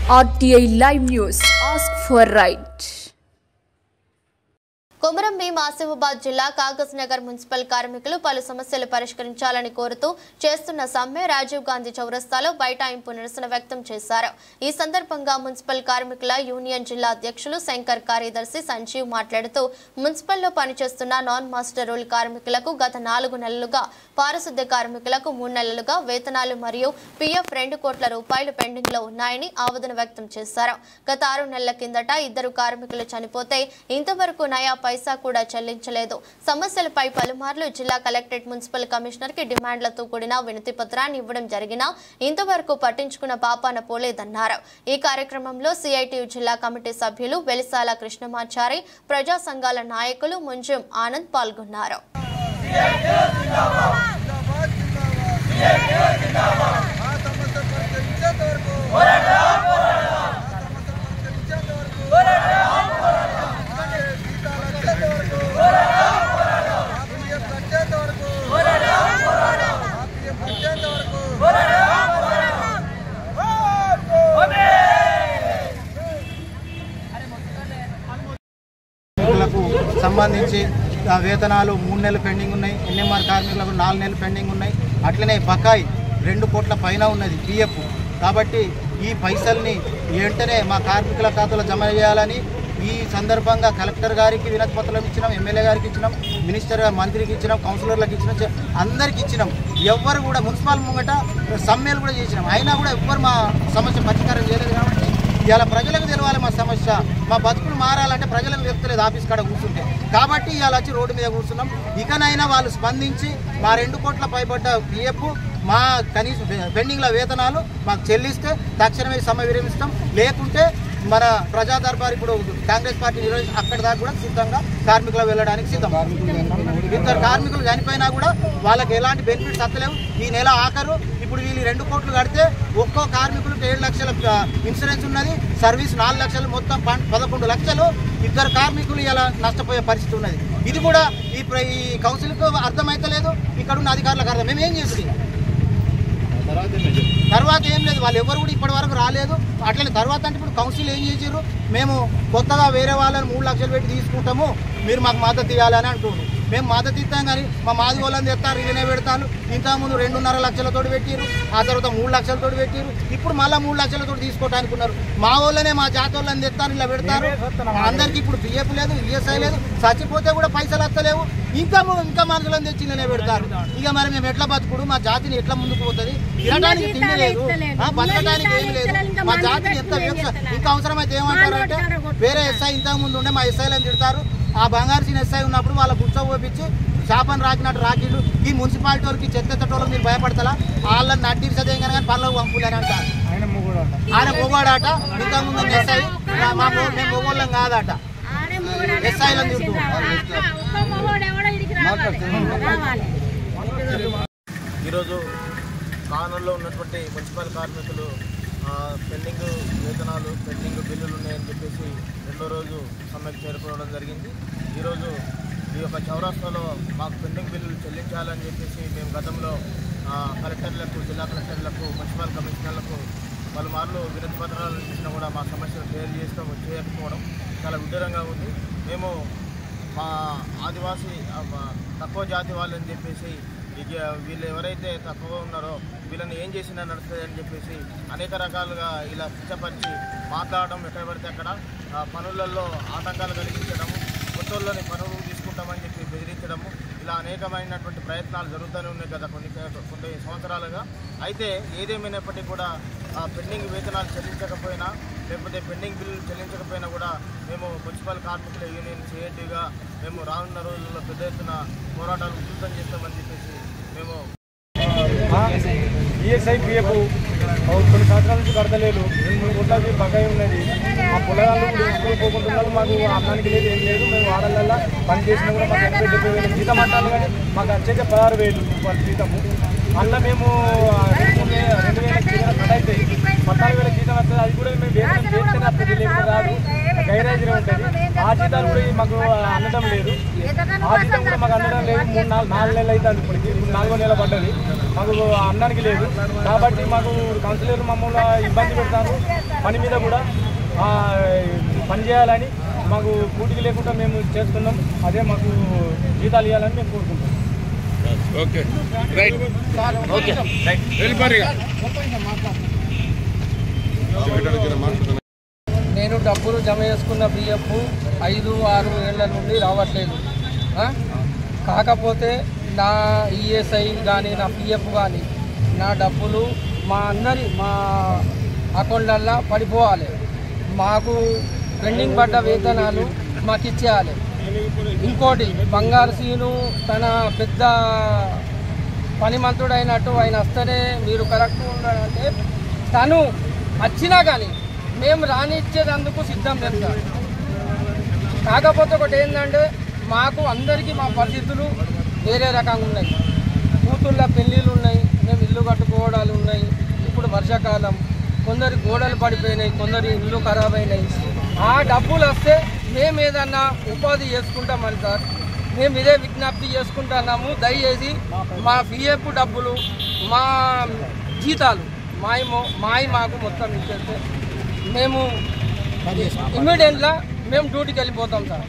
RTI Live News. Ask for right. Komaram Bheem Asifabad జిల్లా Kagaz Nagar municipal కార్మికులు పలు సమస్యలు పరిష్కరించాలని కోరుతూ చేస్తున్న సమ్మె రాజీవ్ గాంధీ చౌరస్తాలో బైఠాయింపు నిరసన వ్యక్తం చేశారు. ఈ సందర్భంగా మున్సిపల్ కార్మికుల యూనియన్ జిల్లా అధ్యక్షులు శంకర్ కార్యదర్శి సంజీవ్ మాట్లాడుతూ మున్సిపల్లో పనిచేస్తున్న నాన్ మాస్టర్ రోల్ కార్మికులకు గత 4 నెలలుగా, పారిశుద్ధ్య కార్మికులకు 3 నెలలుగా వేతనాలు మరియు PF 2 కోట్ల రూపాయలు పెండింగ్ లో ఉన్నాయని ఆవేదన వ్యక్తం చేశారు. గత 6 నెలల కిందట 2 కార్మికులు చనిపోతే ఇంతవరకు నయా పైసా కూడా చెల్లించలేదు. సమస్యలపై పలుమార్లు జిల్లా కలెక్టరేట్ మున్సిపల్ కమిషనర్ కి డిమాండ్లతో కూడిన వినతి పత్రాన్ని ఇవ్వడం జరిగినా ఇంతవరకు పట్టించుకున్న పాపాన పోలేదన్నారు. ఈ కార్యక్రమంలో CITU జిల్లా కమిటీ సభ్యులు వెలిసాల కృష్ణమాచారి, ప్రజా సంఘాల నాయకులు ముంజుం ఆనంద్ పాల్గొన్నారు. సంబంధించి వేతనాలు 3 నెలలు పెండింగ్ ఉన్నాయి. NMR కార్మికులకు 4 నెలలు పెండింగ్ ఉన్నాయి. అట్లనే బకాయి 2 కోట్ల పైన ఉన్నది PF. కాబట్టి ఈ పైసల్ని వెంటనే మా కార్మికుల ఖాతాలో జమ చేయాలని ఈ సందర్భంగా కలెక్టర్ గారికి వినతి పత్రం ఇచ్చినాం, ఎమ్మెల్యే గారికి ఇచ్చినాం, మినిస్టర్ మంత్రికి ఇచ్చినాం, కౌన్సిలర్లకు ఇచ్చినాం, అందరికి ఇచ్చినాం. ఎవ్వరు కూడా మున్సిపల్ ముంగట సమ్మెలు కూడా చేసినాం. అయినా కూడా ఎవ్వరు మా సమస్య పరిష్కారం చేయలేదు. కాబట్టి ఇవాళ ప్రజలకు తెలవాలి మా సమస్య, మా బతుకులు మారాలంటే ప్రజలకు చెప్తలేదు ఆఫీస్ కాడ కూర్చుంటే. కాబట్టి ఇవాళ వచ్చి రోడ్డు మీద కూర్చున్నాం. ఇకనైనా వాళ్ళు స్పందించి మా 2 కోట్ల పైబడ్డ PF, మా కనీస పెండింగ్ల వేతనాలు మాకు చెల్లిస్తే తక్షణమే సమ్మె విరమిస్తాం. లేకుంటే మన ప్రజా దర్బార్ ఇప్పుడు కాంగ్రెస్ పార్టీ అక్కడి దాకా కూడా సిద్ధంగా కార్మికులు వెళ్ళడానికి సిద్ధం. 2 కార్మికులు చనిపోయినా కూడా వాళ్ళకి ఎలాంటి బెనిఫిట్స్ వస్తలేవు. ఈ నెల ఆఖరు ఇప్పుడు వీళ్ళు 2 కోట్లు కడితే ఒక్కో కార్మికులకు 7 లక్షల ఇన్సూరెన్స్ ఉన్నది, సర్వీస్ 4 లక్షలు, మొత్తం 11 లక్షలు 2 కార్మికులు ఇలా నష్టపోయే పరిస్థితి ఉన్నది. ఇది కూడా ఈ కౌన్సిల్కు అర్థమైతలేదు, ఇక్కడ ఉన్న అధికారులకు అర్థం. మేము ఏం చేస్తుంది తర్వాత ఏం లేదు, వాళ్ళు ఎవరు కూడా ఇప్పటి వరకు రాలేదు. అట్లనే తర్వాత అంటే ఇప్పుడు కౌన్సిల్ ఏం చేసారు, మేము కొత్తగా వేరే వాళ్ళని 3 లక్షలు పెట్టి తీసుకుంటాము, మీరు మాకు మద్దతు ఇవ్వాలని అంటున్నారు. మేము మద్దతు ఇస్తాం కానీ మా మాది వాళ్ళని తెస్తారు, ఇవనే పెడతారు. ఇంతకుముందు 2.5 లక్షలతో పెట్టారు, ఆ తర్వాత 3 లక్షలతో పెట్టారు, ఇప్పుడు మళ్ళీ 3 లక్షలతో తీసుకోవడానికి ఉన్నారు. మా వాళ్ళనే మా జాతి వాళ్ళని తెస్తారు, ఇలా పెడతారు. అందరికీ ఇప్పుడు PF లేదు, ESI లేదు, చచ్చిపోతే కూడా పైసలు వస్తలేవు. ఇంకా మనుషులను తెచ్చి ఇలానే పెడతారు. ఇక మరి మేము ఎట్లా బతుకుడు, మా జాతిని ఎట్లా ముందుకు పోతుంది? తినడానికి తిండి లేదు, బతకడానికి ఏమి లేదు. మా జాతిని ఎంత ఇంకా అవసరమైతే ఏమంటారంటే వేరే SI ఇంతకుముందు ఉండే మా SIలను తిడతారు. ఆ బంగారు SI ఉన్నప్పుడు వాళ్ళ గుర్చ పోపించి శాపను రాకినట్టు రాకిళ్ళు. ఈ మున్సిపాలిటీ వాళ్ళకి చెత్తటోళ్ళకి మీరు భయపడతారా? వాళ్ళని నడ్డి చదివి కానీ పనులకు పంపులని అంటారు. ఆయన మొగోడాట, ఇంతకుముందు SI మేము మొగోళ్ళం కాదట, SIలను తింటున్నాం. ఈరోజు కానూరులో ఉన్నటువంటి మున్సిపల్ కార్మికులు పెండింగ్ వేతనాలు, పెండింగ్ బిల్లులు ఉన్నాయని చెప్పేసి 2వ రోజు సమ్మెకు చేరుకోవడం జరిగింది. ఈరోజు ఈ యొక్క చౌరస్తాలో మాకు పెండింగ్ బిల్లులు చెల్లించాలని చెప్పేసి మేము గతంలో కలెక్టర్లకు, జిల్లా కలెక్టర్లకు, మున్సిపల్ కమిషనర్లకు పలుమార్లు వినతి పత్రాలు ఇచ్చినా కూడా మా సమస్యలు చేయకపోవడం చాలా విడ్డూరంగా ఉంది. మేము మా ఆదివాసీ తక్కువ జాతి వాళ్ళని చెప్పేసి వీళ్ళు ఎవరైతే తక్కువ ఉన్నారో వీళ్ళని ఏం చేసినా నడుస్తుంది అని చెప్పేసి అనేక రకాలుగా ఇలా కించపరిచి మాట్లాడడం, ఎక్కడ పడితే అక్కడ పనులలో ఆటంకాలు కలిగించడము, కొత్తోళ్ళని పనులు తీసుకుంటామని చెప్పి బెదిరించడము, ఇలా అనేకమైనటువంటి ప్రయత్నాలు జరుగుతూనే ఉన్నాయి కదా కొన్ని సంవత్సరాలుగా. అయితే ఏదేమైనప్పటికీ కూడా పెండింగ్ వేతనాలు చెల్లించకపోయినా, లేకపోతే పెండింగ్ బిల్లులు చెల్లించకపోయినా కూడా మేము మున్సిపల్ కార్మికుల యూనియన్ CITUగా మేము రానున్న రోజుల్లో పెద్ద ఎత్తున పోరాటాలు ఉధృతం చేస్తామని చెప్పేసి మేము ESI PF కొన్ని సంవత్సరాల నుంచి కడతలేదు. 2-3 కోట్లకి బకాయి ఉన్నది. మా పొలాలు స్కూల్ పోకుంటున్నారు, మాకు అన్నానికి లేదు, ఏం లేదు. మేము వాడలల్లో పని చేసినా కూడా మాకు 80,000 జీతం అంటారు, కానీ మాకు వచ్చేది 16,000 రూపాయలు జీతము. అందులో మేము 2,000 జీతం కట్ అవుతాయి, 14,000 జీతం వస్తుంది. అది కూడా మేము వేతనం చేస్తేనే అప్పుడు లేకుండా రాదు, గైరాజీగా ఉంటుంది. ఆ జీతాలు కూడా మాకు అందడం లేదు. ఆ జీతం కూడా మాకు అందడం లేదు. 3-4 నెలలు అవుతుంది. ఇప్పుడు 4వ నెల పడ్డది, మాకు అన్నానికి లేదు. కాబట్టి మాకు ముగ్గురు కౌన్సిలర్లు మమ్మల్ని ఇబ్బంది పెడతారు. పని మీద కూడా పని చేయాలని మాకు పూర్తిగా లేకుండా మేము చేస్తున్నాం. అదే మాకు జీతాలు ఇవ్వాలని మేము కోరుకుంటాం. నేను డబ్బులు జమ చేసుకున్న పిఎఫ్ 5-6 ఏళ్ల నుండి రావట్లేదు. కాకపోతే నా ఈఎస్ఐ కానీ నా పిఎఫ్ కానీ నా డబ్బులు మా అకౌంట్లల్లో పడిపోవాలి. మాకు పెండింగ్ పడ్డ వేతనాలు మాకు ఇచ్చేయాలి. ఇంకోటి బంగారు సీను తన పెద్ద పనిమంతుడైనట్టు ఆయన వస్తేనే మీరు కరెక్ట్ ఉండాలంటే తను వచ్చినా కానీ మేము రానిచ్చేందుకు సిద్ధం లేదు. కాకపోతే ఒకటి ఏంటంటే మాకు అందరికీ మా పరిస్థితులు వేరే రకంగా ఉన్నాయి. కూతుళ్ళ పెళ్ళిళ్ళు ఉన్నాయి, మేము ఇల్లు కట్టుకోవడాలు ఉన్నాయి. ఇప్పుడు వర్షాకాలం, కొందరి గోడలు పడిపోయినాయి, కొందరి ఇల్లు ఖరాబ్ అయినాయి. ఆ డబ్బులు వస్తే మేము ఏదన్నా ఉపాధి చేసుకుంటామని సార్ మేము ఇదే విజ్ఞప్తి చేసుకుంటున్నాము. దయచేసి మా పిఎఫ్ డబ్బులు మా జీతాలు మాకు మొత్తం ఇచ్చేస్తే మేము ఇమ్మీడియట్గా మేము డ్యూటీకి వెళ్ళిపోతాం సార్.